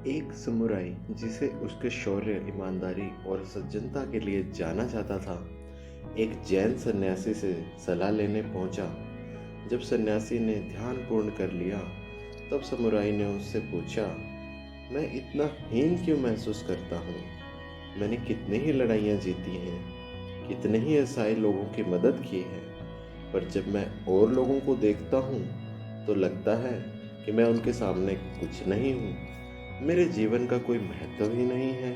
एक समुराई जिसे उसके शौर्य, ईमानदारी और सज्जनता के लिए जाना जाता था, एक जैन सन्यासी से सलाह लेने पहुंचा। जब सन्यासी ने ध्यान पूर्ण कर लिया, तब समुराई ने उससे पूछा, मैं इतना हीन क्यों महसूस करता हूँ? मैंने कितनी ही लड़ाइयाँ जीती हैं, कितने ही असहाय लोगों की मदद की है, पर जब मैं और लोगों को देखता हूँ तो लगता है कि मैं उनके सामने कुछ नहीं हूँ। मेरे जीवन का कोई महत्व ही नहीं है।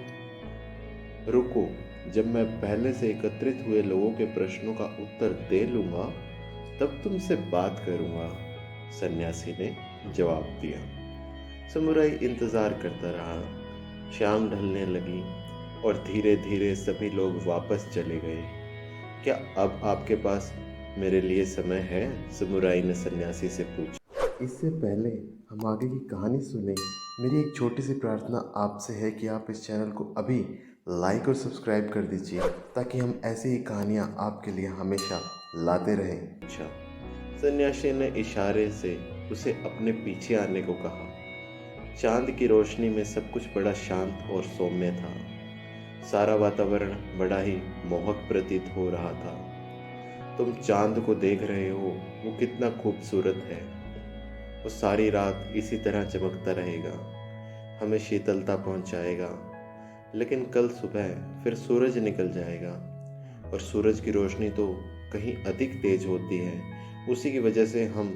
रुको, जब मैं पहले से एकत्रित हुए लोगों के प्रश्नों का उत्तर दे लूंगा, तब तुमसे बात करूंगा, सन्यासी ने जवाब दिया। समुराई इंतजार करता रहा। शाम ढलने लगी और धीरे धीरे सभी लोग वापस चले गए। क्या अब आपके पास मेरे लिए समय है? समुराई ने सन्यासी से पूछा। इससे पहले हम आगे की कहानी सुने, मेरी एक छोटी सी प्रार्थना आपसे है कि आप इस चैनल को अभी लाइक और सब्सक्राइब कर दीजिए, ताकि हम ऐसी ही कहानियाँ आपके लिए हमेशा लाते रहें। अच्छा, सन्यासी ने इशारे से उसे अपने पीछे आने को कहा। चांद की रोशनी में सब कुछ बड़ा शांत और सौम्य था। सारा वातावरण बड़ा ही मोहक प्रतीत हो रहा था। तुम चांद को देख रहे हो, वो कितना खूबसूरत है। वो सारी रात इसी तरह चमकता रहेगा, हमें शीतलता पहुंचाएगा। लेकिन कल सुबह फिर सूरज निकल जाएगा, और सूरज की रोशनी तो कहीं अधिक तेज होती है। उसी की वजह से हम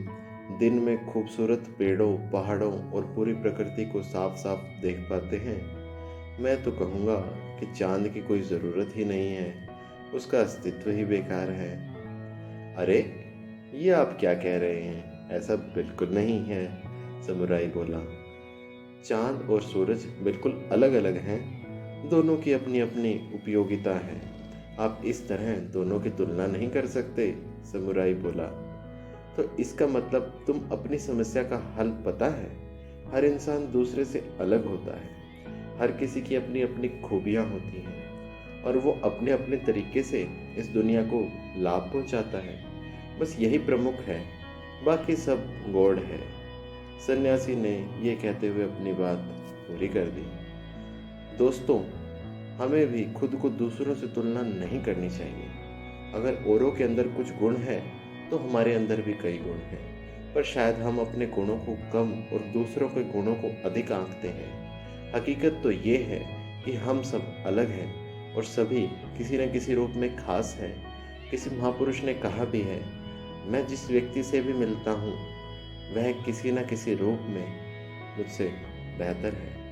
दिन में खूबसूरत पेड़ों, पहाड़ों और पूरी प्रकृति को साफ साफ देख पाते हैं। मैं तो कहूँगा कि चांद की कोई ज़रूरत ही नहीं है, उसका अस्तित्व ही बेकार है। अरे, ये आप क्या कह रहे हैं? ऐसा बिल्कुल नहीं है, समुराई बोला। चांद और सूरज बिल्कुल अलग अलग हैं, दोनों की अपनी अपनी उपयोगिता है। आप इस तरह दोनों की तुलना नहीं कर सकते, समुराई बोला। तो इसका मतलब तुम अपनी समस्या का हल पता है? हर इंसान दूसरे से अलग होता है, हर किसी की अपनी अपनी खूबियाँ होती हैं, और वो अपने अपने तरीके से इस दुनिया को लाभ पहुंचाता है। बस यही प्रमुख है, बाकी सब गौड़ है। सन्यासी ने ये कहते हुए अपनी बात पूरी कर दी। दोस्तों, हमें भी खुद को दूसरों से तुलना नहीं करनी चाहिए। अगर औरों के अंदर कुछ गुण है, तो हमारे अंदर भी कई गुण हैं, पर शायद हम अपने गुणों को कम और दूसरों के गुणों को अधिक आंकते हैं। हकीकत तो ये है कि हम सब अलग हैं, और सभी किसी न किसी रूप में खास हैं। किसी महापुरुष ने कहा भी है, मैं जिस व्यक्ति से भी मिलता हूँ, वह किसी न किसी रूप में मुझसे बेहतर है।